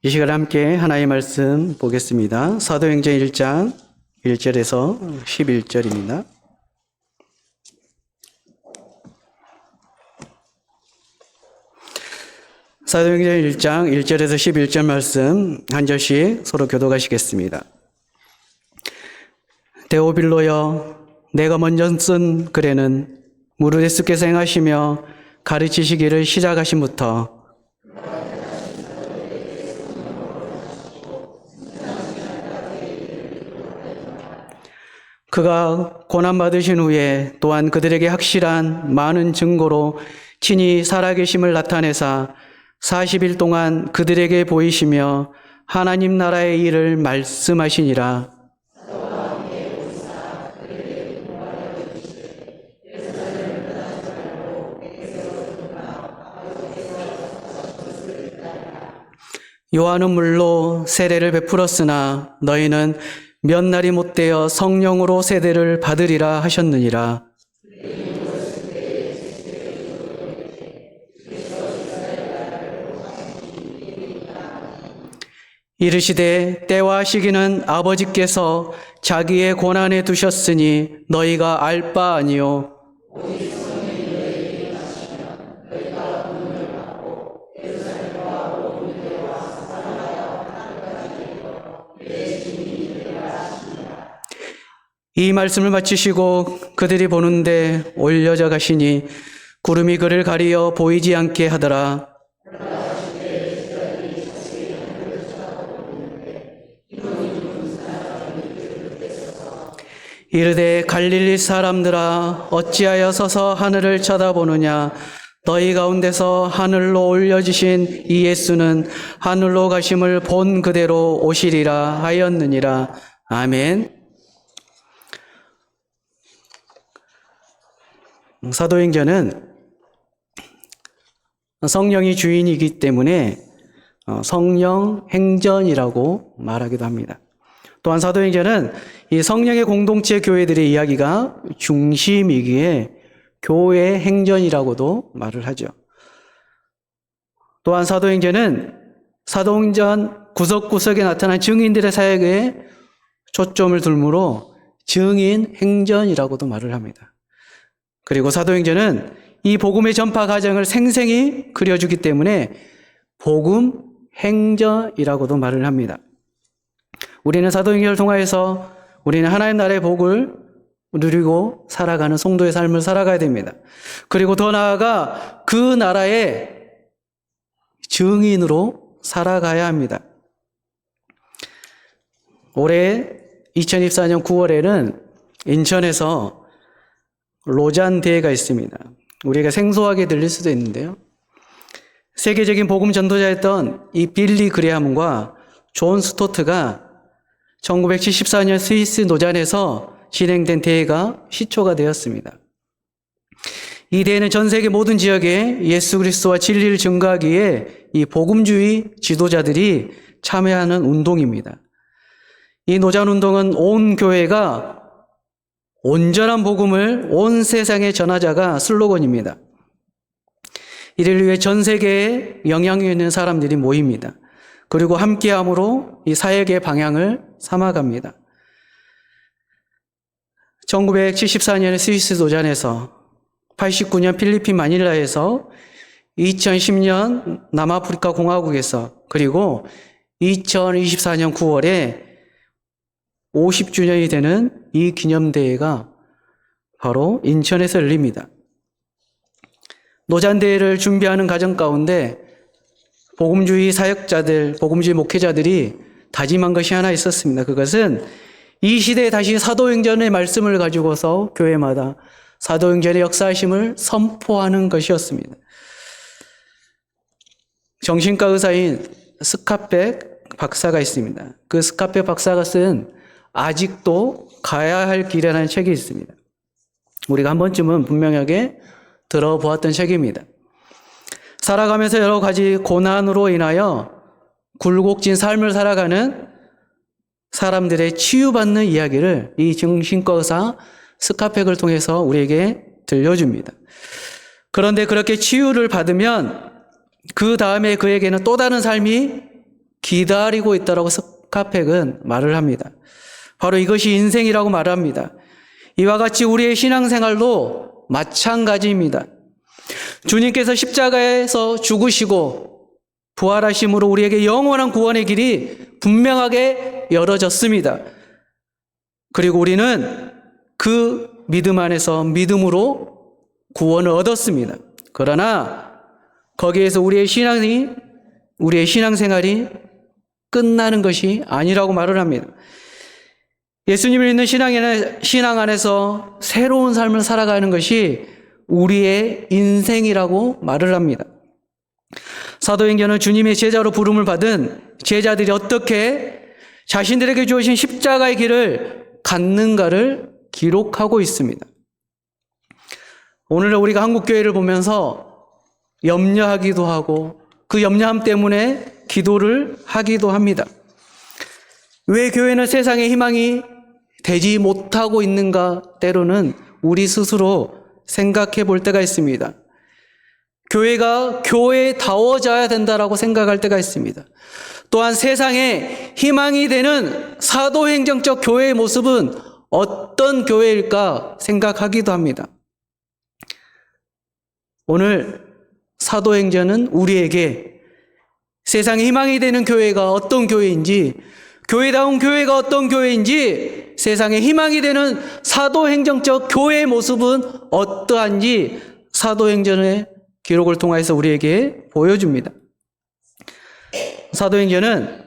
이 시간에 함께 하나의 말씀 보겠습니다. 사도행전 1장 1절에서 11절입니다. 사도행전 1장 1절에서 11절 말씀 한 절씩 서로 교독하시겠습니다. 데오빌로여, 내가 먼저 쓴 글에는 무르데스께서 행하시며 가르치시기를 시작하심부터 그가 고난받으신 후에 또한 그들에게 확실한 많은 증거로 친히 살아계심을 나타내사 40일 동안 그들에게 보이시며 하나님 나라의 일을 말씀하시니라. 요한은 물로 세례를 베풀었으나 너희는 몇 날이 못되어 성령으로 세례를 받으리라 하셨느니라. 이르시되 때와 시기는 아버지께서 자기의 권한에 두셨으니 너희가 알 바 아니요. 이 말씀을 마치시고 그들이 보는데 올려져 가시니 구름이 그를 가리어 보이지 않게 하더라. 이르되 갈릴리 사람들아, 어찌하여 서서 하늘을 쳐다보느냐. 너희 가운데서 하늘로 올려지신 이 예수는 하늘로 가심을 본 그대로 오시리라 하였느니라. 아멘. 사도행전은 성령이 주인이기 때문에 성령 행전이라고 말하기도 합니다. 또한 사도행전은 이 성령의 공동체 교회들의 이야기가 중심이기에 교회 행전이라고도 말을 하죠. 또한 사도행전은 사도행전 구석구석에 나타난 증인들의 사역에 초점을 두므로 증인 행전이라고도 말을 합니다. 그리고 사도행전은 이 복음의 전파 과정을 생생히 그려주기 때문에 복음 행전이라고도 말을 합니다. 우리는 사도행전을 통하여서 우리는 하나님 나라의 복을 누리고 살아가는 성도의 삶을 살아가야 됩니다. 그리고 더 나아가 그 나라의 증인으로 살아가야 합니다. 올해 2024년 9월에는 인천에서 로잔 대회가 있습니다. 우리가 생소하게 들릴 수도 있는데요. 세계적인 복음 전도자였던 이 빌리 그레함과 존 스토트가 1974년 스위스 노잔에서 진행된 대회가 시초가 되었습니다. 이 대회는 전 세계 모든 지역에 예수 그리스도와 진리를 증거하기에 이 복음주의 지도자들이 참여하는 운동입니다. 이 노잔 운동은 온 교회가 온전한 복음을 온 세상에 전하자가 슬로건입니다. 이를 위해 전 세계에 영향력 있는 사람들이 모입니다. 그리고 함께함으로 이 사역의 방향을 삼아갑니다. 1974년에 스위스 노잔에서, 89년 필리핀 마닐라에서, 2010년 남아프리카 공화국에서, 그리고 2024년 9월에 50주년이 되는 이 기념대회가 바로 인천에서 열립니다. 노잔대회를 준비하는 과정 가운데 복음주의 사역자들, 복음주의 목회자들이 다짐한 것이 하나 있었습니다. 그것은 이 시대에 다시 사도행전의 말씀을 가지고서 교회마다 사도행전의 역사하심을 선포하는 것이었습니다. 정신과 의사인 스캇백 박사가 있습니다. 그 스캇백 박사가 쓴 아직도 가야 할 길이라는 책이 있습니다. 우리가 한 번쯤은 분명하게 들어보았던 책입니다. 살아가면서 여러 가지 고난으로 인하여 굴곡진 삶을 살아가는 사람들의 치유받는 이야기를 이 정신과 의사 스캇백을 통해서 우리에게 들려줍니다. 그런데 그렇게 치유를 받으면 그 다음에 그에게는 또 다른 삶이 기다리고 있다라고 스카펙은 말을 합니다. 바로 이것이 인생이라고 말합니다. 이와 같이 우리의 신앙생활도 마찬가지입니다. 주님께서 십자가에서 죽으시고 부활하심으로 우리에게 영원한 구원의 길이 분명하게 열어졌습니다. 그리고 우리는 그 믿음 안에서 믿음으로 구원을 얻었습니다. 그러나 거기에서 우리의 신앙생활이 끝나는 것이 아니라고 말을 합니다. 예수님을 믿는 신앙 안에서 새로운 삶을 살아가는 것이 우리의 인생이라고 말을 합니다. 사도행전은 주님의 제자로 부름을 받은 제자들이 어떻게 자신들에게 주어진 십자가의 길을 갖는가를 기록하고 있습니다. 오늘 우리가 한국교회를 보면서 염려하기도 하고 그 염려함 때문에 기도를 하기도 합니다. 왜 교회는 세상의 희망이 되지 못하고 있는가 때로는 우리 스스로 생각해 볼 때가 있습니다. 교회가 교회다워져야 된다라고 생각할 때가 있습니다. 또한 세상에 희망이 되는 사도행정적 교회의 모습은 어떤 교회일까 생각하기도 합니다. 오늘 사도행전은 우리에게 세상에 희망이 되는 교회가 어떤 교회인지, 교회다운 교회가 어떤 교회인지, 세상에 희망이 되는 사도행정적 교회의 모습은 어떠한지 사도행전의 기록을 통해서 우리에게 보여줍니다. 사도행전은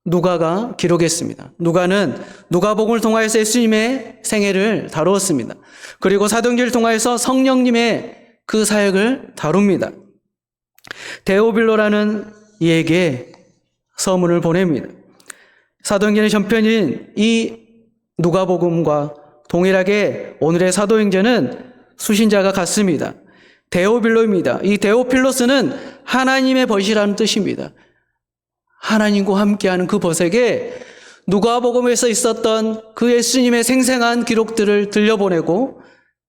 누가가 기록했습니다. 누가는 누가복음을 통하여서 예수님의 생애를 다루었습니다. 그리고 사도행전을 통하여서 성령님의 그 사역을 다룹니다. 데오빌로라는 이에게 서문을 보냅니다. 사도행전의 전편인 이 누가복음과 동일하게 오늘의 사도행전은 수신자가 같습니다. 데오빌로입니다. 이 데오필로스는 하나님의 벗이라는 뜻입니다. 하나님과 함께하는 그 벗에게 누가복음에서 있었던 그 예수님의 생생한 기록들을 들려보내고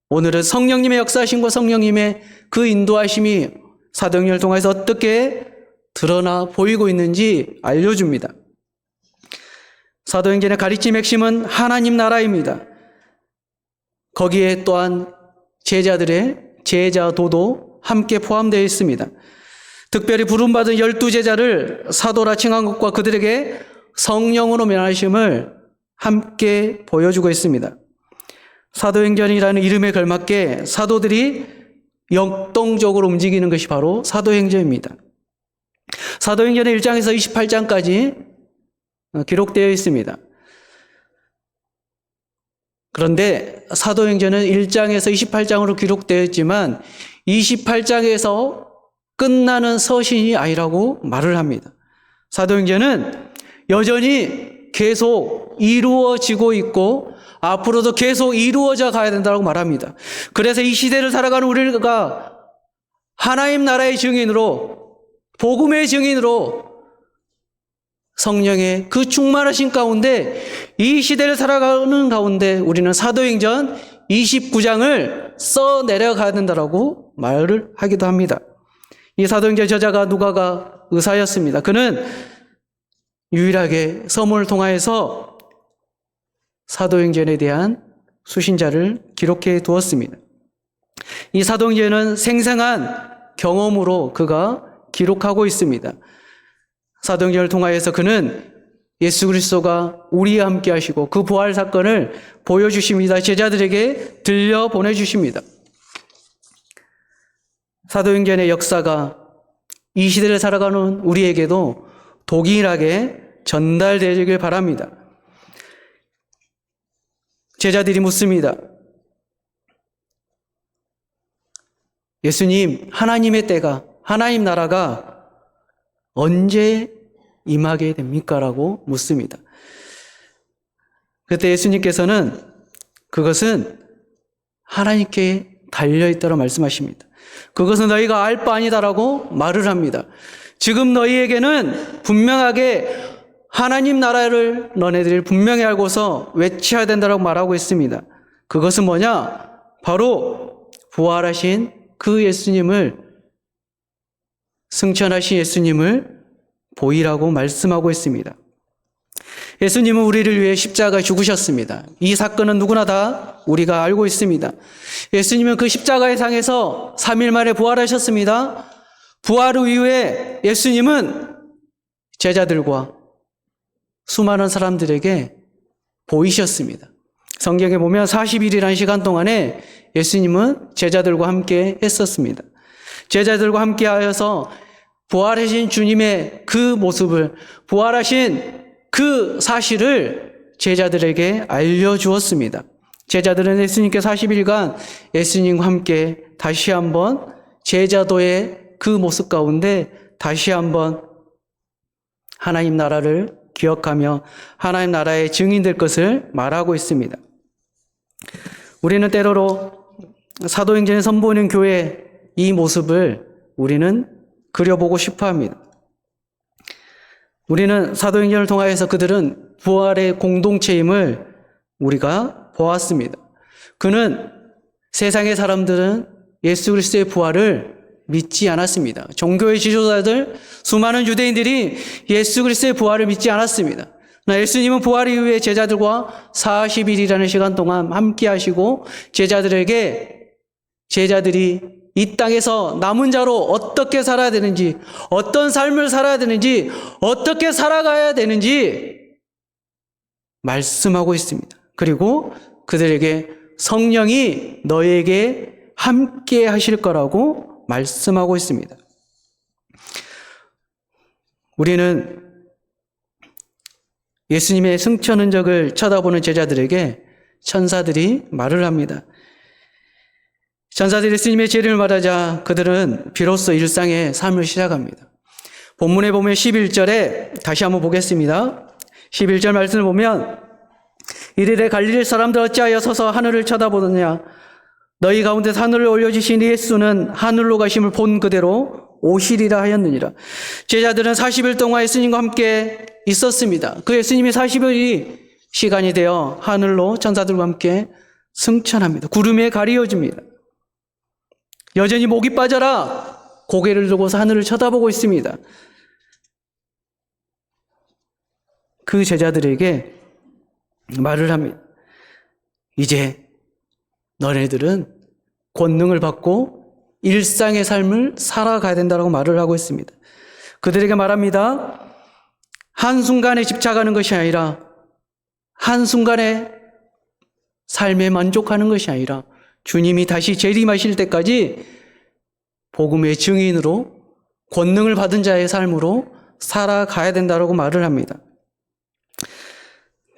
오늘은 성령님의 역사하심과 성령님의 그 인도하심이 사도행전을 통해서 어떻게 드러나 보이고 있는지 알려줍니다. 사도행전의 가르침 핵심은 하나님 나라입니다. 거기에 또한 제자들의 제자도도 함께 포함되어 있습니다. 특별히 부름받은 12제자를 사도라 칭한 것과 그들에게 성령으로 면하심을 함께 보여주고 있습니다. 사도행전이라는 이름에 걸맞게 사도들이 역동적으로 움직이는 것이 바로 사도행전입니다. 사도행전의 1장에서 28장까지 기록되어 있습니다. 그런데 사도행전은 1장에서 28장으로 기록되어 있지만 28장에서 끝나는 서신이 아니라고 말을 합니다. 사도행전은 여전히 계속 이루어지고 있고 앞으로도 계속 이루어져 가야 된다고 말합니다. 그래서 이 시대를 살아가는 우리가 하나님 나라의 증인으로, 복음의 증인으로 성령의 그 충만하신 가운데 이 시대를 살아가는 가운데 우리는 사도행전 29장을 써내려가야 된다고 말을 하기도 합니다. 이 사도행전 저자가 누가가 의사였습니다. 그는 유일하게 서문을 통하여서 사도행전에 대한 수신자를 기록해 두었습니다. 이 사도행전은 생생한 경험으로 그가 기록하고 있습니다. 사도행전을 통하여서 그는 예수 그리스도가 우리와 함께 하시고 그 부활 사건을 보여주십니다. 제자들에게 들려보내주십니다. 사도행전의 역사가 이 시대를 살아가는 우리에게도 동일하게 전달되길 바랍니다. 제자들이 묻습니다. 예수님, 하나님의 때가, 하나님 나라가 언제 임하게 됩니까? 라고 묻습니다. 그때 예수님께서는 그것은 하나님께 달려있다고 말씀하십니다. 그것은 너희가 알 바 아니다라고 말을 합니다. 지금 너희에게는 분명하게 하나님 나라를 너네들이 분명히 알고서 외쳐야 된다고 말하고 있습니다. 그것은 뭐냐? 바로 부활하신 그 예수님을, 승천하신 예수님을 보이라고 말씀하고 있습니다. 예수님은 우리를 위해 십자가에 죽으셨습니다. 이 사건은 누구나 다 우리가 알고 있습니다. 예수님은 그 십자가의 상에서 3일 만에 부활하셨습니다. 부활 이후에 예수님은 제자들과 수많은 사람들에게 보이셨습니다. 성경에 보면 40일이라는 시간 동안에 예수님은 제자들과 함께 했었습니다. 제자들과 함께 하여서 부활하신 주님의 그 모습을, 부활하신 그 사실을 제자들에게 알려주었습니다. 제자들은 예수님께 40일간 예수님과 함께 다시 한번 제자도의 그 모습 가운데 다시 한번 하나님 나라를 기억하며 하나님 나라의 증인 될 것을 말하고 있습니다. 우리는 때로로 사도행전에 선보이는 교회의 이 모습을 우리는 그려보고 싶어 합니다. 우리는 사도행전을 통하여서 그들은 부활의 공동체임을 우리가 보았습니다. 그는 세상의 사람들은 예수 그리스도의 부활을 믿지 않았습니다. 종교의 지도자들, 수많은 유대인들이 예수 그리스도의 부활을 믿지 않았습니다. 그러나 예수님은 부활 이후에 제자들과 40일이라는 시간 동안 함께 하시고 제자들이 이 땅에서 남은 자로 어떻게 살아야 되는지, 어떤 삶을 살아야 되는지, 어떻게 살아가야 되는지 말씀하고 있습니다. 그리고 그들에게 성령이 너에게 함께 하실 거라고 말씀하고 있습니다. 우리는 예수님의 승천 흔적을 쳐다보는 제자들에게 천사들이 말을 합니다. 천사들이 예수님의 재림을 말하자 그들은 비로소 일상의 삶을 시작합니다. 본문에 보면 11절에 다시 한번 보겠습니다. 11절 말씀을 보면 이르되 갈릴리 사람들 어찌하여 서서 하늘을 쳐다보느냐 너희 가운데서 하늘을 올려주신 예수는 하늘로 가심을 본 그대로 오시리라 하였느니라. 제자들은 40일 동안 예수님과 함께 있었습니다. 그 예수님이 40일이 시간이 되어 하늘로 천사들과 함께 승천합니다. 구름에 가리워집니다. 여전히 목이 빠져라 고개를 들고서 하늘을 쳐다보고 있습니다. 그 제자들에게 말을 합니다. 이제 너네들은 권능을 받고 일상의 삶을 살아가야 된다고 말을 하고 있습니다. 그들에게 말합니다. 한순간에 집착하는 것이 아니라 한순간에 삶에 만족하는 것이 아니라 주님이 다시 재림하실 때까지 복음의 증인으로 권능을 받은 자의 삶으로 살아가야 된다고 말을 합니다.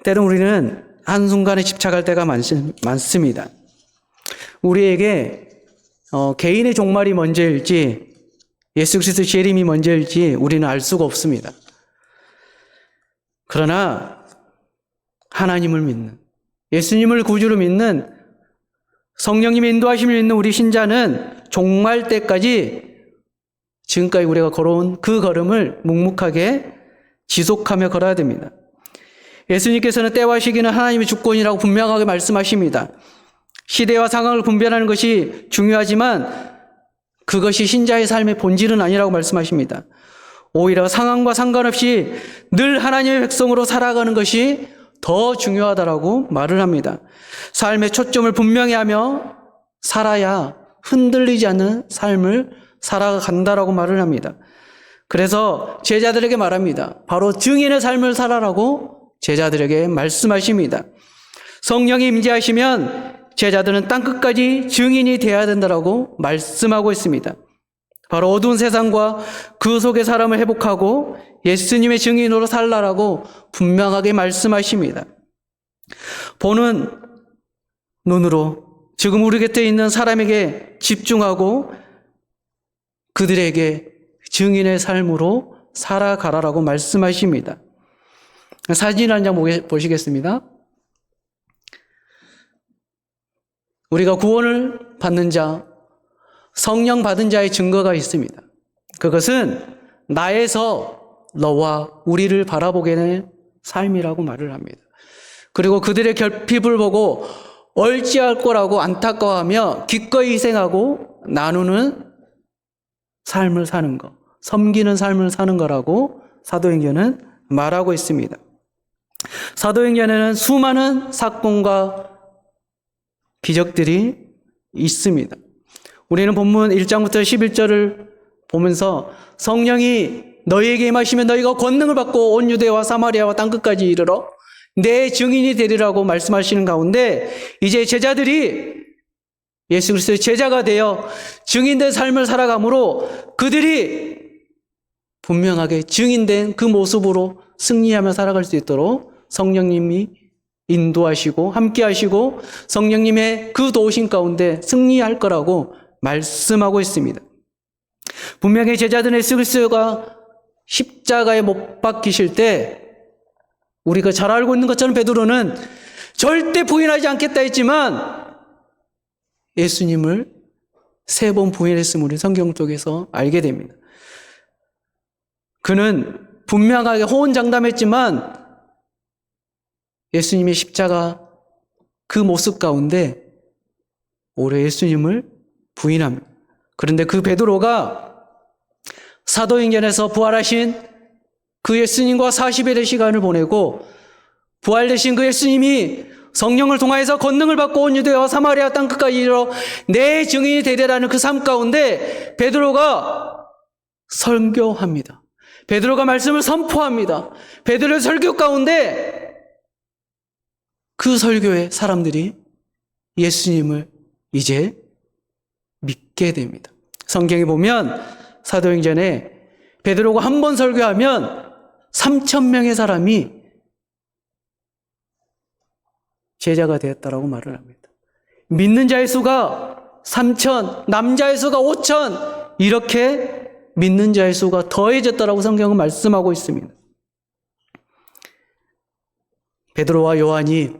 때론 우리는 한순간에 집착할 때가 많습니다. 우리에게 개인의 종말이 먼저일지 예수 그리스도의 재림이 먼저일지 우리는 알 수가 없습니다. 그러나 하나님을 믿는, 예수님을 구주로 믿는, 성령님의 인도하심을 믿는 우리 신자는 종말 때까지 지금까지 우리가 걸어온 그 걸음을 묵묵하게 지속하며 걸어야 됩니다. 예수님께서는 때와 시기는 하나님의 주권이라고 분명하게 말씀하십니다. 시대와 상황을 분별하는 것이 중요하지만 그것이 신자의 삶의 본질은 아니라고 말씀하십니다. 오히려 상황과 상관없이 늘 하나님의 백성으로 살아가는 것이 더 중요하다라고 말을 합니다. 삶의 초점을 분명히 하며 살아야 흔들리지 않는 삶을 살아간다라고 말을 합니다. 그래서 제자들에게 말합니다. 바로 증인의 삶을 살아라고 제자들에게 말씀하십니다. 성령이 임재하시면 제자들은 땅끝까지 증인이 되어야 된다라고 말씀하고 있습니다. 바로 어두운 세상과 그 속의 사람을 회복하고 예수님의 증인으로 살라라고 분명하게 말씀하십니다. 보는 눈으로 지금 우리 곁에 있는 사람에게 집중하고 그들에게 증인의 삶으로 살아가라라고 말씀하십니다. 사진 한 장 보시겠습니다. 우리가 구원을 받는 자, 성령 받은 자의 증거가 있습니다. 그것은 나에서 너와 우리를 바라보게 된 삶이라고 말을 합니다. 그리고 그들의 결핍을 보고 얼찌할 거라고 안타까워하며 기꺼이 희생하고 나누는 삶을 사는 것, 섬기는 삶을 사는 거라고 사도행전은 말하고 있습니다. 사도행전에는 수많은 사건과 기적들이 있습니다. 우리는 본문 1장부터 11절을 보면서 성령이 너희에게 임하시면 너희가 권능을 받고 온 유대와 사마리아와 땅끝까지 이르러 내 증인이 되리라고 말씀하시는 가운데 이제 제자들이 예수 그리스도의 제자가 되어 증인된 삶을 살아가므로 그들이 분명하게 증인된 그 모습으로 승리하며 살아갈 수 있도록 성령님이 인도하시고 함께하시고 성령님의 그 도우심 가운데 승리할 거라고 말씀하고 있습니다. 분명히 제자들 예수 그리스도가 십자가에 못 박히실 때 우리가 잘 알고 있는 것처럼 베드로는 절대 부인하지 않겠다 했지만 예수님을 3번 부인했음을 우리 성경 속에서 알게 됩니다. 그는 분명하게 호언장담했지만 예수님의 십자가 그 모습 가운데 오히려 예수님을 부인합니다. 그런데 그 베드로가 사도행전에서 부활하신 그 예수님과 40일의 시간을 보내고 부활되신 그 예수님이 성령을 통하여서 권능을 받고 온 유대와 사마리아 땅끝까지 이르러 내 증인이 되리라는 그 삶 가운데 베드로가 설교합니다. 베드로가 말씀을 선포합니다. 베드로의 설교 가운데 그 설교에 사람들이 예수님을 이제 믿게 됩니다. 성경에 보면 사도행전에 베드로가 한 번 설교하면 3,000명의 사람이 제자가 되었다라고 말을 합니다. 믿는 자의 수가 3,000, 남자의 수가 5,000 이렇게 믿는 자의 수가 더해졌다라고 성경은 말씀하고 있습니다. 베드로와 요한이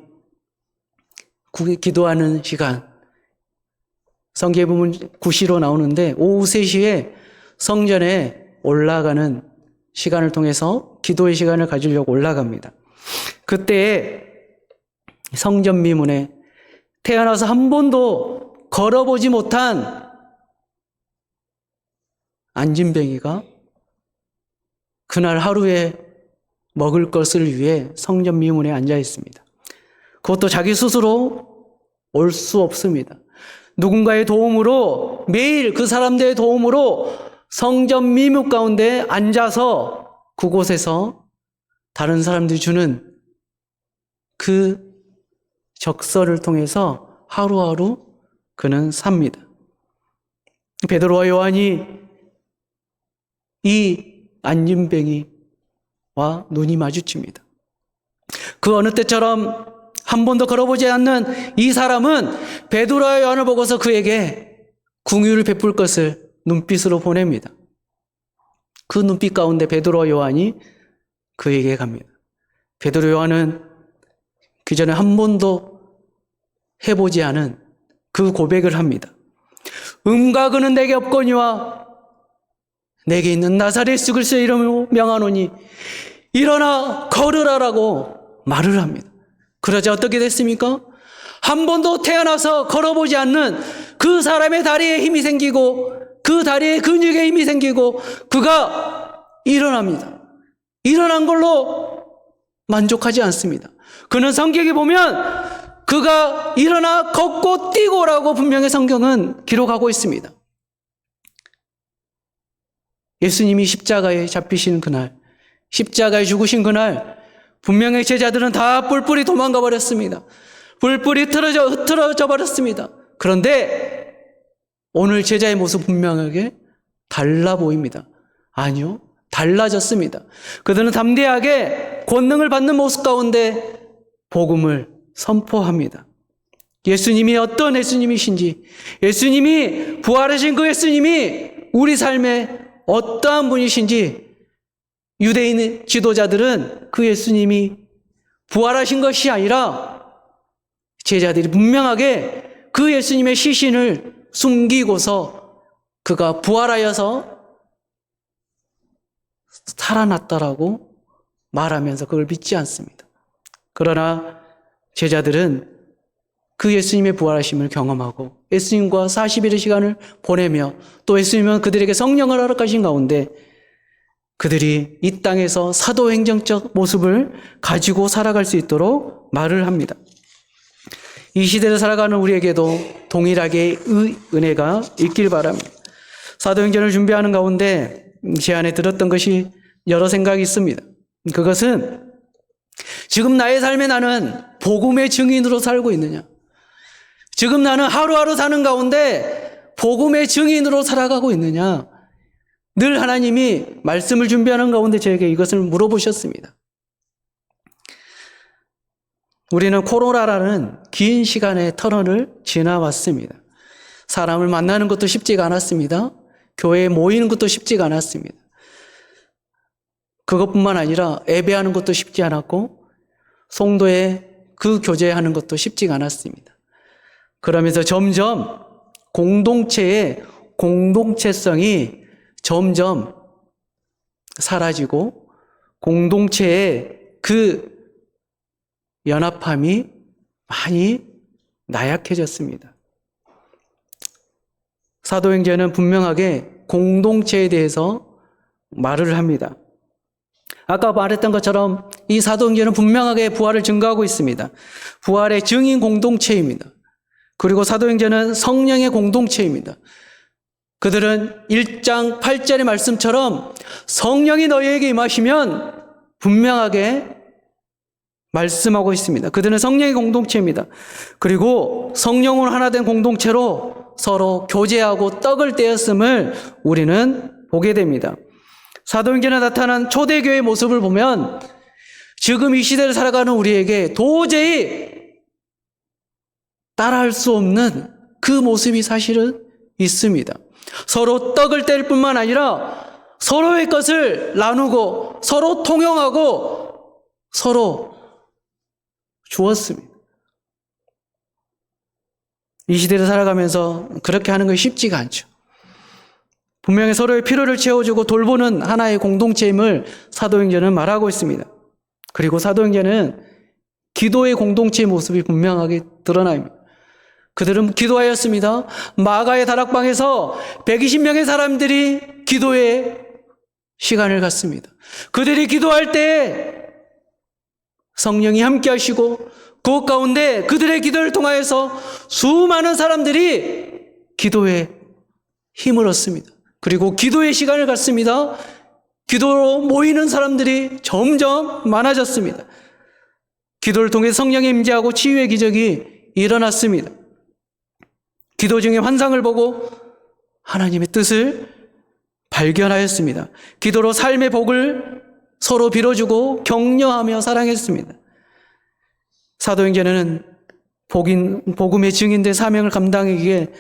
기도하는 시간 성경에 보면 구시로 나오는데 오후 3시에 성전에 올라가는 시간을 통해서 기도의 시간을 가지려고 올라갑니다. 그때 성전 미문에 태어나서 한 번도 걸어보지 못한 안진뱅이가 그날 하루에 먹을 것을 위해 성전 미문에 앉아 있습니다. 그것도 자기 스스로 올 수 없습니다. 누군가의 도움으로 매일 그 사람들의 도움으로 성전 미문 가운데 앉아서 그곳에서 다른 사람들이 주는 그 적설을 통해서 하루하루 그는 삽니다. 베드로와 요한이 이 안진뱅이와 눈이 마주칩니다. 그 어느 때처럼 한 번도 걸어보지 않는 이 사람은 베드로와 요한을 보고서 그에게 궁유를 베풀 것을 눈빛으로 보냅니다. 그 눈빛 가운데 베드로와 요한이 그에게 갑니다. 베드로 요한은 그 전에 한 번도 해보지 않은 그 고백을 합니다. 음과 그는 내게 없거니와 내게 있는 나사렛 예수 그리스도의 이름으로 명하노니 일어나 걸으라라고 말을 합니다. 그러자 어떻게 됐습니까? 한 번도 태어나서 걸어보지 않는 그 사람의 다리에 힘이 생기고 그 다리에 근육에 힘이 생기고 그가 일어납니다. 일어난 걸로 만족하지 않습니다. 그는 성경에 보면 그가 일어나 걷고 뛰고라고 분명히 성경은 기록하고 있습니다. 예수님이 십자가에 잡히신 그날, 십자가에 죽으신 그날 분명히 제자들은 다 뿔뿔이 도망가 버렸습니다. 뿔뿔이 흩어져 버렸습니다. 그런데 오늘 제자의 모습 분명하게 달라 보입니다. 아니요, 달라졌습니다. 그들은 담대하게 권능을 받는 모습 가운데 복음을 선포합니다. 예수님이 어떤 예수님이신지, 예수님이 부활하신 그 예수님이 우리 삶에 어떠한 분이신지 유대인 지도자들은 그 예수님이 부활하신 것이 아니라 제자들이 분명하게 그 예수님의 시신을 숨기고서 그가 부활하여서 살아났다라고 말하면서 그걸 믿지 않습니다. 그러나 제자들은 그 예수님의 부활하심을 경험하고 예수님과 40일의 시간을 보내며 또 예수님은 그들에게 성령을 허락하신 가운데 그들이 이 땅에서 사도행정적 모습을 가지고 살아갈 수 있도록 말을 합니다. 이 시대를 살아가는 우리에게도 동일하게 은혜가 있길 바랍니다. 사도행전을 준비하는 가운데 제 안에 들었던 것이 여러 생각이 있습니다. 그것은 지금 나의 삶에 나는 복음의 증인으로 살고 있느냐? 지금 나는 하루하루 사는 가운데 복음의 증인으로 살아가고 있느냐? 늘 하나님이 말씀을 준비하는 가운데 저에게 이것을 물어보셨습니다. 우리는 코로나라는 긴 시간의 터널을 지나왔습니다. 사람을 만나는 것도 쉽지가 않았습니다. 교회에 모이는 것도 쉽지가 않았습니다. 그것뿐만 아니라 예배하는 것도 쉽지 않았고 성도의 그 교제하는 것도 쉽지가 않았습니다. 그러면서 점점 공동체의 공동체성이 점점 사라지고 공동체의 그 연합함이 많이 나약해졌습니다. 사도행전은 분명하게 공동체에 대해서 말을 합니다. 아까 말했던 것처럼 이 사도행전은 분명하게 부활을 증거하고 있습니다. 부활의 증인 공동체입니다. 그리고 사도행전은 성령의 공동체입니다. 그들은 1장 8절의 말씀처럼 성령이 너희에게 임하시면 분명하게 말씀하고 있습니다. 그들은 성령의 공동체입니다. 그리고 성령으로 하나 된 공동체로 서로 교제하고 떡을 떼었음을 우리는 보게 됩니다. 사도행전에 나타난 초대교회의 모습을 보면 지금 이 시대를 살아가는 우리에게 도저히 따라할 수 없는 그 모습이 사실은 있습니다. 서로 떡을 뗄 뿐만 아니라 서로의 것을 나누고 서로 통용하고 서로 주었습니다. 이 시대를 살아가면서 그렇게 하는 것이 쉽지가 않죠. 분명히 서로의 필요를 채워주고 돌보는 하나의 공동체임을 사도행전은 말하고 있습니다. 그리고 사도행전은 기도의 공동체의 모습이 분명하게 드러납니다. 그들은 기도하였습니다. 마가의 다락방에서 120명의 사람들이 기도의 시간을 갖습니다. 그들이 기도할 때 성령이 함께 하시고 그 가운데 그들의 기도를 통하여서 수많은 사람들이 기도에 힘을 얻습니다. 그리고 기도의 시간을 갖습니다. 기도로 모이는 사람들이 점점 많아졌습니다. 기도를 통해 성령이 임재하고 치유의 기적이 일어났습니다. 기도 중에 환상을 보고 하나님의 뜻을 발견하였습니다. 기도로 삶의 복을 서로 빌어주고 격려하며 사랑했습니다. 사도행전에는 복음의 증인된 사명을 감당하기에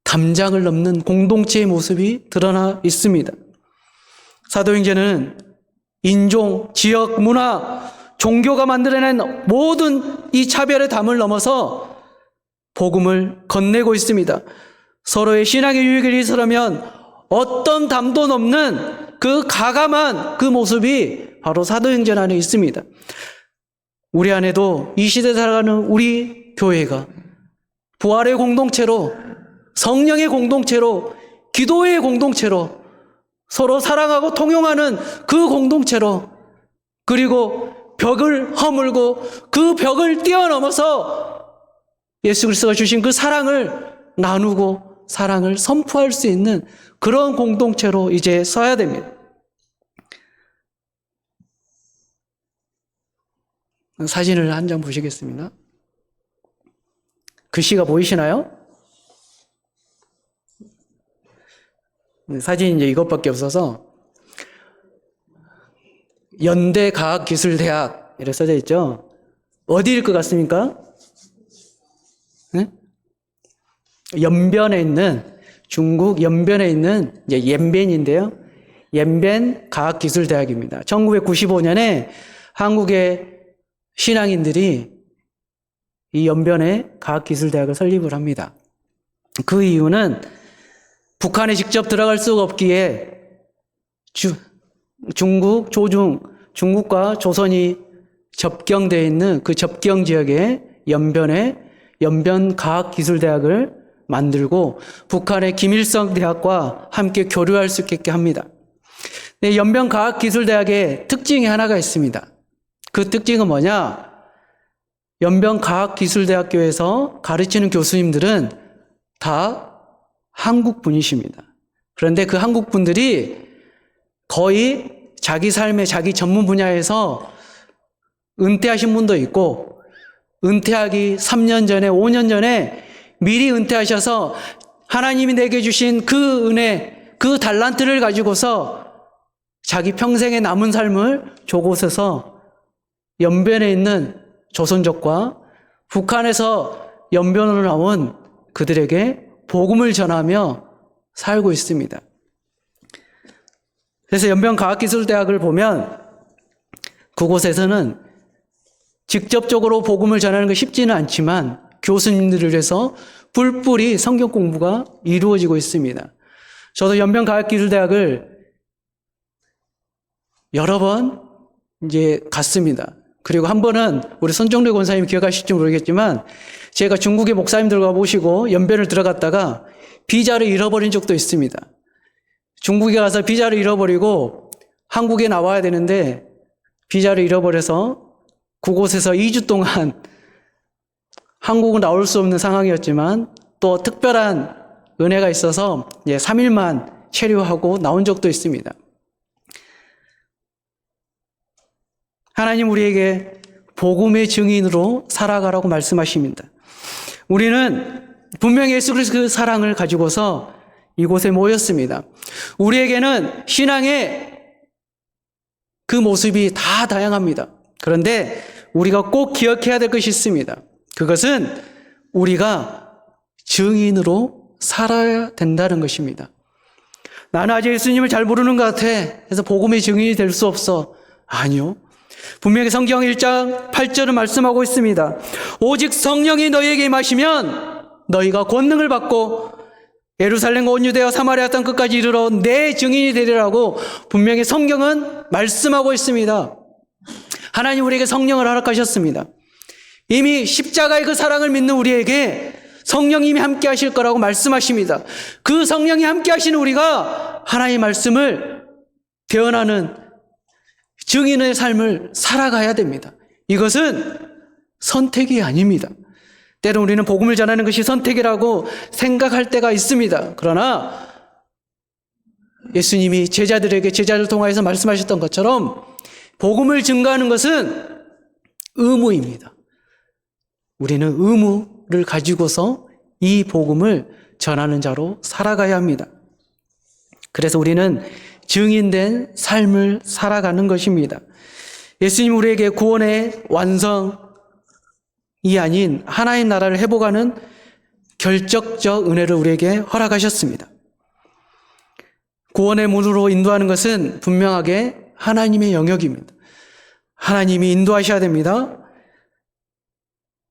담장을 넘는 공동체의 모습이 드러나 있습니다. 사도행전은 인종, 지역, 문화, 종교가 만들어낸 모든 이 차별의 담을 넘어서 복음을 건네고 있습니다. 서로의 신앙의 유익을 위해서라면 어떤 담도 넘는 그 가감한 그 모습이 바로 사도행전 안에 있습니다. 우리 안에도 이 시대에 살아가는 우리 교회가 부활의 공동체로, 성령의 공동체로, 기도의 공동체로, 서로 사랑하고 통용하는 그 공동체로, 그리고 벽을 허물고 그 벽을 뛰어넘어서 예수 그리스도가 주신 그 사랑을 나누고 사랑을 선포할 수 있는 그런 공동체로 이제 서야 됩니다. 사진을 한 장 보시겠습니다. 글씨가 보이시나요? 사진이 이제 이것밖에 없어서 연대과학기술대학 이렇게 써져 있죠. 어디일 것 같습니까? 네? 연변에 있는, 중국 연변에 있는 이제 옌벤인데요. 옌벤 과학기술대학입니다. 1995년에 한국의 신앙인들이 이 연변에 과학기술대학을 설립을 합니다. 그 이유는 북한에 직접 들어갈 수가 없기에 중국, 중국과 조선이 접경되어 있는 그 접경 지역에 연변과학기술대학을 만들고 북한의 김일성 대학과 함께 교류할 수 있게 합니다. 연변과학기술대학의 특징이 하나가 있습니다. 그 특징은 뭐냐? 연변과학기술대학교에서 가르치는 교수님들은 다 한국 분이십니다. 그런데 그 한국 분들이 거의 자기 삶의 자기 전문 분야에서 은퇴하신 분도 있고, 은퇴하기 3년 전에, 5년 전에 미리 은퇴하셔서 하나님이 내게 주신 그 은혜, 그 달란트를 가지고서 자기 평생의 남은 삶을 저곳에서 연변에 있는 조선족과 북한에서 연변으로 나온 그들에게 복음을 전하며 살고 있습니다. 그래서 연변과학기술대학을 보면 그곳에서는 직접적으로 복음을 전하는 게 쉽지는 않지만 교수님들을 위해서 뿔뿔이 성경 공부가 이루어지고 있습니다. 저도 연변과학기술대학을 여러 번 이제 갔습니다. 그리고 한 번은 우리 손정래 권사님 기억하실지 모르겠지만 제가 중국의 목사님들과 모시고 연변을 들어갔다가 비자를 잃어버린 적도 있습니다. 중국에 가서 비자를 잃어버리고 한국에 나와야 되는데 비자를 잃어버려서 그곳에서 2주 동안 한국은 나올 수 없는 상황이었지만 또 특별한 은혜가 있어서 3일만 체류하고 나온 적도 있습니다. 하나님 우리에게 복음의 증인으로 살아가라고 말씀하십니다. 우리는 분명히 예수 그리스도의 사랑을 가지고서 이곳에 모였습니다. 우리에게는 신앙의 그 모습이 다 다양합니다. 그런데 우리가 꼭 기억해야 될 것이 있습니다. 그것은 우리가 증인으로 살아야 된다는 것입니다. 나는 아직 예수님을 잘 모르는 것 같아. 그래서 복음의 증인이 될 수 없어. 아니요. 분명히 성경 1장 8절은 말씀하고 있습니다. 오직 성령이 너희에게 임하시면 너희가 권능을 받고 예루살렘과 온 유대와 사마리아 땅 끝까지 이르러 내 증인이 되리라고 분명히 성경은 말씀하고 있습니다. 하나님 우리에게 성령을 허락하셨습니다. 이미 십자가의 그 사랑을 믿는 우리에게 성령님이 함께 하실 거라고 말씀하십니다. 그 성령이 함께 하시는 우리가 하나님의 말씀을 대언하는 증인의 삶을 살아가야 됩니다. 이것은 선택이 아닙니다. 때로 우리는 복음을 전하는 것이 선택이라고 생각할 때가 있습니다. 그러나 예수님이 제자들을 통하여서 말씀하셨던 것처럼 복음을 증거하는 것은 의무입니다. 우리는 의무를 가지고서 이 복음을 전하는 자로 살아가야 합니다. 그래서 우리는 증인된 삶을 살아가는 것입니다. 예수님 우리에게 구원의 완성이 아닌 하나의 나라를 회복하는 결정적 은혜를 우리에게 허락하셨습니다. 구원의 문으로 인도하는 것은 분명하게 하나님의 영역입니다. 하나님이 인도하셔야 됩니다.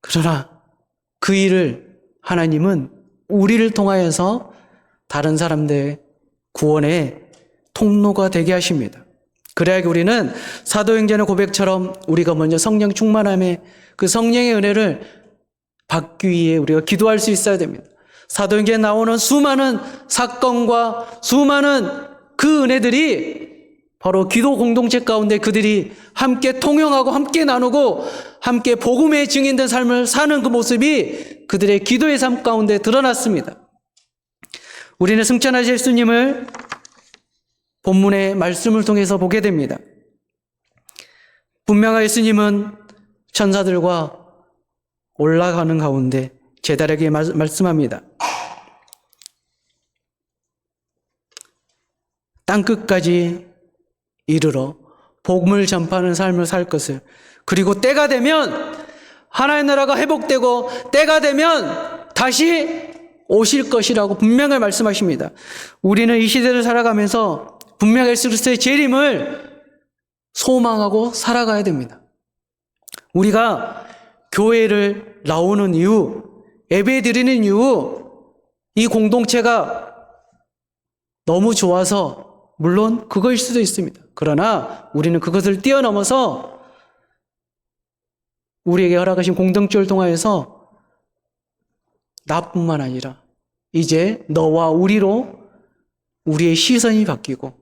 그러나 그 일을 하나님은 우리를 통하여서 다른 사람들의 구원의 통로가 되게 하십니다. 그래야 우리는 사도행전의 고백처럼 우리가 먼저 성령 충만함에 그 성령의 은혜를 받기 위해 우리가 기도할 수 있어야 됩니다. 사도행전에 나오는 수많은 사건과 수많은 그 은혜들이 바로 기도 공동체 가운데 그들이 함께 통용하고 함께 나누고 함께 복음의 증인된 삶을 사는 그 모습이 그들의 기도의 삶 가운데 드러났습니다. 우리는 승천하신 예수님을 본문의 말씀을 통해서 보게 됩니다. 분명한 예수님은 천사들과 올라가는 가운데 제자에게 말씀합니다. 땅끝까지 이르러 복음을 전파하는 삶을 살 것을, 그리고 때가 되면 하나의 나라가 회복되고 때가 되면 다시 오실 것이라고 분명히 말씀하십니다. 우리는 이 시대를 살아가면서 분명히 예수 그리스도의 재림을 소망하고 살아가야 됩니다. 우리가 교회를 나오는 이유, 예배 드리는 이유, 이 공동체가 너무 좋아서 물론 그거일 수도 있습니다. 그러나 우리는 그것을 뛰어넘어서 우리에게 허락하신 공동체를 통하여서 나뿐만 아니라 이제 너와 우리로 우리의 시선이 바뀌고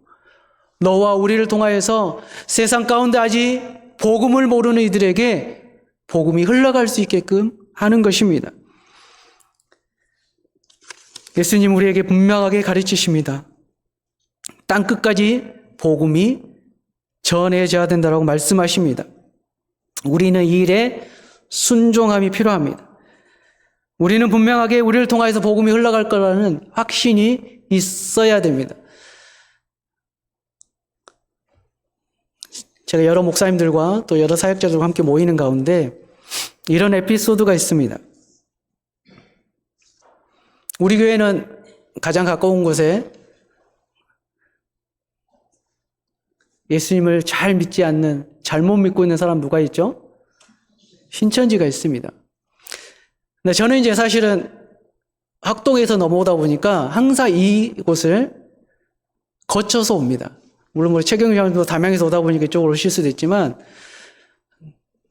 너와 우리를 통하여서 세상 가운데 아직 복음을 모르는 이들에게 복음이 흘러갈 수 있게끔 하는 것입니다. 예수님 우리에게 분명하게 가르치십니다. 땅끝까지 복음이 전해져야 된다고 말씀하십니다. 우리는 이 일에 순종함이 필요합니다. 우리는 분명하게 우리를 통하여서 복음이 흘러갈 거라는 확신이 있어야 됩니다. 제가 여러 목사님들과 또 여러 사역자들과 함께 모이는 가운데 이런 에피소드가 있습니다. 우리 교회는 가장 가까운 곳에 예수님을 잘 믿지 않는, 잘못 믿고 있는 사람 누가 있죠? 신천지가 있습니다. 근데 저는 이제 사실은 학동에서 넘어오다 보니까 항상 이곳을 거쳐서 옵니다. 물론 최경영님도 담양에서 오다 보니까 이쪽으로 오실 수도 있지만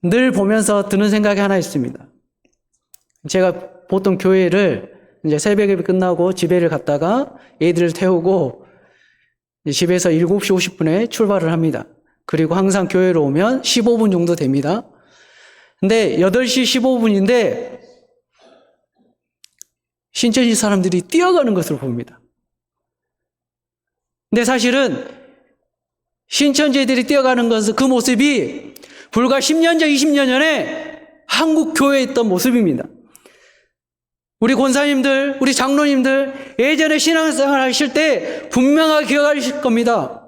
늘 보면서 드는 생각이 하나 있습니다. 제가 보통 교회를 이제 새벽에 끝나고 집에를 갔다가 애들을 태우고 집에서 7시 50분에 출발을 합니다. 그리고 항상 교회로 오면 15분 정도 됩니다. 근데 8시 15분인데 신천지 사람들이 뛰어가는 것을 봅니다. 근데 사실은 신천지들이 뛰어가는 것은 그 모습이 불과 10년 전, 20년 전에 한국 교회에 있던 모습입니다. 우리 권사님들, 우리 장로님들 예전에 신앙생활 하실 때 분명하게 기억하실 겁니다.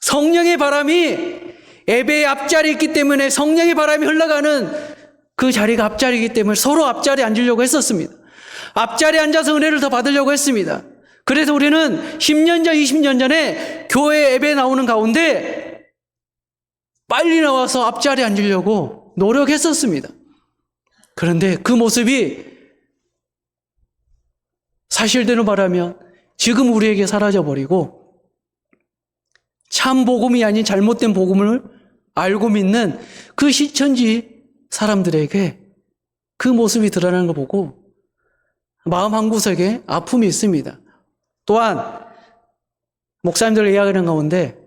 성령의 바람이 예배의 앞자리에 있기 때문에 성령의 바람이 흘러가는 그 자리가 앞자리이기 때문에 서로 앞자리에 앉으려고 했었습니다. 앞자리에 앉아서 은혜를 더 받으려고 했습니다. 그래서 우리는 10년 전, 20년 전에 교회 예배 나오는 가운데 빨리 나와서 앞자리에 앉으려고 노력했었습니다. 그런데 그 모습이 사실대로 말하면 지금 우리에게 사라져버리고 참 복음이 아닌 잘못된 복음을 알고 믿는 그 신천지 사람들에게 그 모습이 드러나는 걸 보고 마음 한구석에 아픔이 있습니다. 또한 목사님들 이야기하는 가운데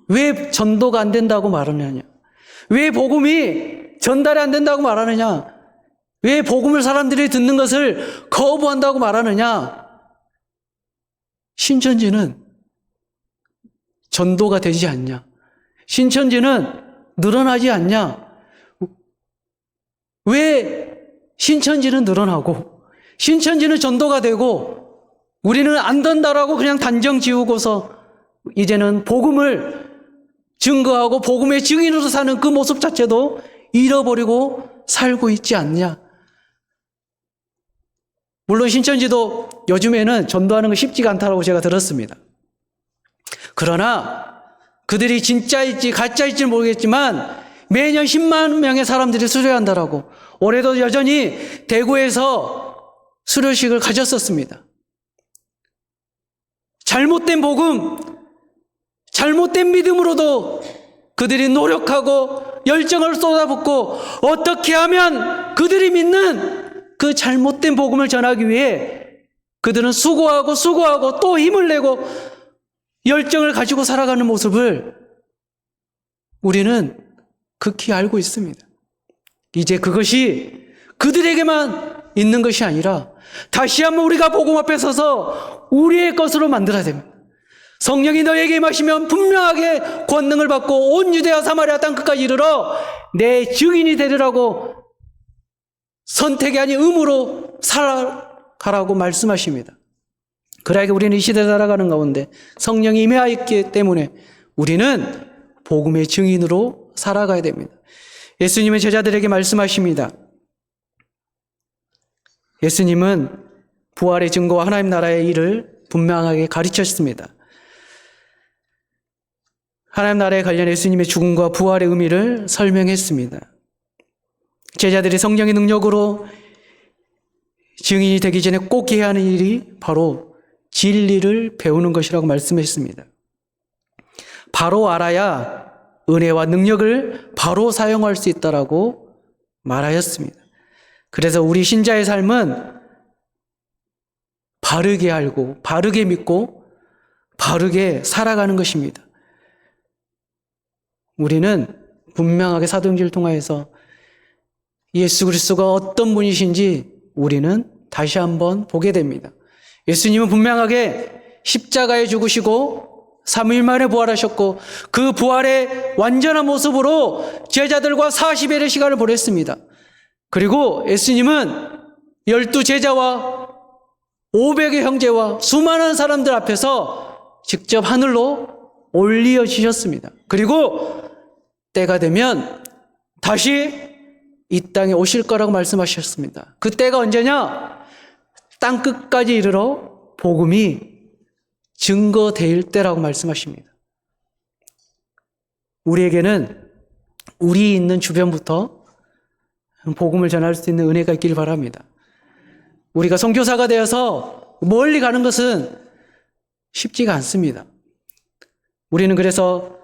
왜 전도가 안 된다고 말하느냐, 왜 복음이 전달이 안 된다고 말하느냐, 왜 복음을 사람들이 듣는 것을 거부한다고 말하느냐. 신천지는 전도가 되지 않냐, 신천지는 늘어나지 않냐, 왜 신천지는 늘어나고 신천지는 전도가 되고 우리는 안 된다라고 그냥 단정 지우고서 이제는 복음을 증거하고 복음의 증인으로 사는 그 모습 자체도 잃어버리고 살고 있지 않냐. 물론 신천지도 요즘에는 전도하는 거 쉽지가 않다고 제가 들었습니다. 그러나 그들이 진짜일지 가짜일지 모르겠지만 매년 10만 명의 사람들이 수료한다라고, 올해도 여전히 대구에서 수료식을 가졌었습니다. 잘못된 복음, 잘못된 믿음으로도 그들이 노력하고 열정을 쏟아붓고 어떻게 하면 그들이 믿는 그 잘못된 복음을 전하기 위해 그들은 수고하고 또 힘을 내고 열정을 가지고 살아가는 모습을 우리는 극히 알고 있습니다. 이제 그것이 그들에게만 있는 것이 아니라 다시 한번 우리가 복음 앞에 서서 우리의 것으로 만들어야 됩니다. 성령이 너에게 임하시면 분명하게 권능을 받고 온 유대와 사마리아 땅끝까지 이르러 내 증인이 되리라고 선택이 아닌 의무로 살아가라고 말씀하십니다. 그러하게 우리는 이 시대에 살아가는 가운데 성령이 임하였기 때문에 우리는 복음의 증인으로 살아가야 됩니다. 예수님은 제자들에게 말씀하십니다. 예수님은 부활의 증거와 하나님 나라의 일을 분명하게 가르쳤습니다. 하나님 나라에 관련 예수님의 죽음과 부활의 의미를 설명했습니다. 제자들이 성령의 능력으로 증인이 되기 전에 꼭 해야 하는 일이 바로 진리를 배우는 것이라고 말씀했습니다. 바로 알아야 은혜와 능력을 바로 사용할 수 있다라고 말하였습니다. 그래서 우리 신자의 삶은 바르게 알고 바르게 믿고 바르게 살아가는 것입니다. 우리는 분명하게 사도행전을 통하여서 예수 그리스도가 어떤 분이신지 우리는 다시 한번 보게 됩니다. 예수님은 분명하게 십자가에 죽으시고 3일 만에 부활하셨고 그 부활의 완전한 모습으로 제자들과 40일의 시간을 보냈습니다. 그리고 예수님은 12제자와 500의 형제와 수많은 사람들 앞에서 직접 하늘로 올리어지셨습니다. 그리고 때가 되면 다시 이 땅에 오실 거라고 말씀하셨습니다. 그 때가 언제냐? 땅 끝까지 이르러 복음이 증거될 때라고 말씀하십니다. 우리에게는 우리 있는 주변부터 복음을 전할 수 있는 은혜가 있길 바랍니다. 우리가 선교사가 되어서 멀리 가는 것은 쉽지가 않습니다. 우리는 그래서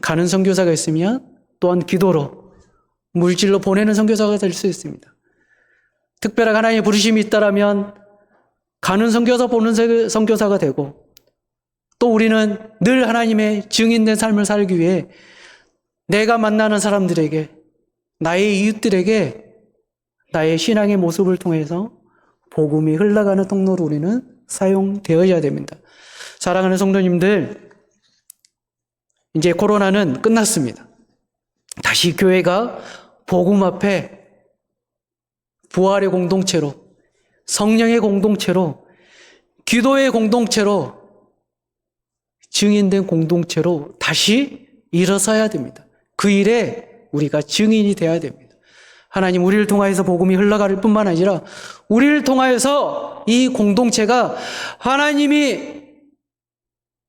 가는 선교사가 있으면 또한 기도로 물질로 보내는 선교사가 될 수 있습니다. 특별한 하나님의 부르심이 있다라면 가는 선교사 보는 선교사가 되고 또 우리는 늘 하나님의 증인된 삶을 살기 위해 내가 만나는 사람들에게 나의 이웃들에게 나의 신앙의 모습을 통해서 복음이 흘러가는 통로로 우리는 사용되어야 됩니다. 사랑하는 성도님들, 이제 코로나는 끝났습니다. 다시 교회가 복음 앞에 부활의 공동체로, 성령의 공동체로, 기도의 공동체로, 증인된 공동체로 다시 일어서야 됩니다. 그 일에 우리가 증인이 되어야 됩니다. 하나님 우리를 통하여서 복음이 흘러갈 뿐만 아니라 우리를 통하여서 이 공동체가 하나님이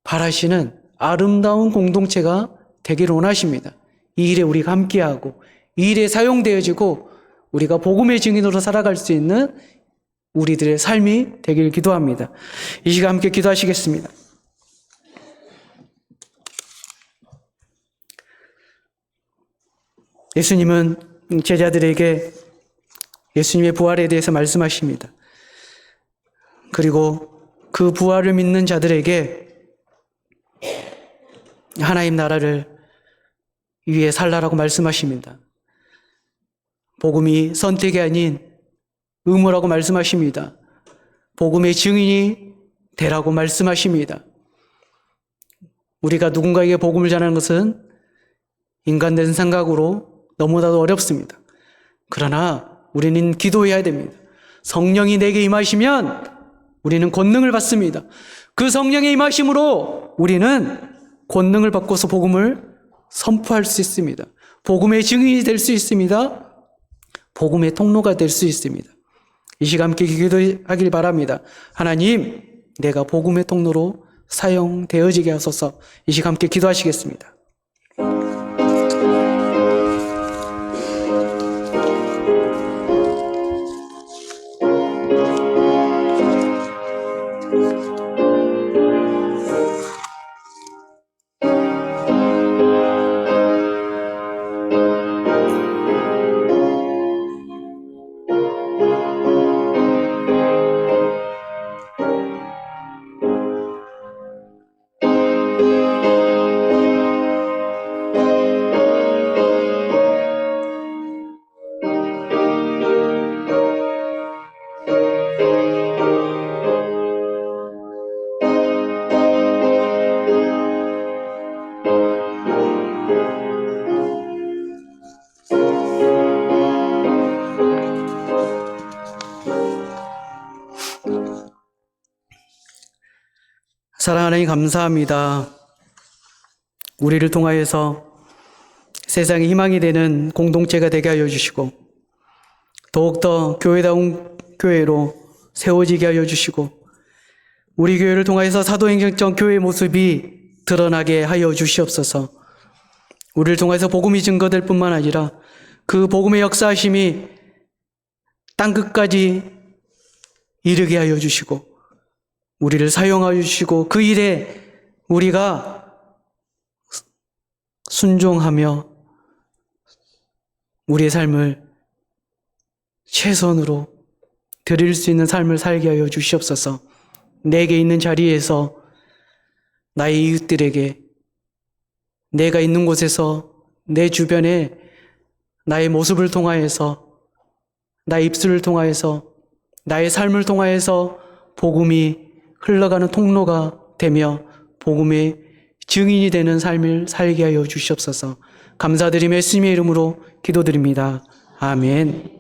바라시는 아름다운 공동체가 되기를 원하십니다. 이 일에 우리가 함께하고 이 일에 사용되어지고 우리가 복음의 증인으로 살아갈 수 있는 우리들의 삶이 되길 기도합니다. 이 시간 함께 기도하시겠습니다. 예수님은 제자들에게 예수님의 부활에 대해서 말씀하십니다. 그리고 그 부활을 믿는 자들에게 하나님 나라를 위해 살라라고 말씀하십니다. 복음이 선택이 아닌 의무라고 말씀하십니다. 복음의 증인이 되라고 말씀하십니다. 우리가 누군가에게 복음을 전하는 것은 인간된 생각으로 너무나도 어렵습니다. 그러나 우리는 기도해야 됩니다. 성령이 내게 임하시면 우리는 권능을 받습니다. 그 성령의 임하심으로 우리는 권능을 받고서 복음을 선포할 수 있습니다. 복음의 증인이 될 수 있습니다. 복음의 통로가 될 수 있습니다. 이 시간 함께 기도하길 바랍니다. 하나님, 내가 복음의 통로로 사용되어지게 하소서. 이 시간 함께 기도하시겠습니다. 사랑하는 하나님 감사합니다. 우리를 통하여서 세상의 희망이 되는 공동체가 되게 하여 주시고 더욱더 교회다운 교회로 세워지게 하여 주시고 우리 교회를 통하여서 사도행전적 교회의 모습이 드러나게 하여 주시옵소서. 우리를 통해서 복음이 증거될 뿐만 아니라 그 복음의 역사하심이 땅끝까지 이르게 하여 주시고 우리를 사용하여 주시고 그 일에 우리가 순종하며 우리의 삶을 최선으로 드릴 수 있는 삶을 살게 하여 주시옵소서. 내게 있는 자리에서 나의 이웃들에게 내가 있는 곳에서 내 주변에 나의 모습을 통하여서 나의 입술을 통하여서 나의 삶을 통하여서 복음이 흘러가는 통로가 되며 복음의 증인이 되는 삶을 살게 하여 주시옵소서. 감사드리며 예수님의 이름으로 기도드립니다. 아멘.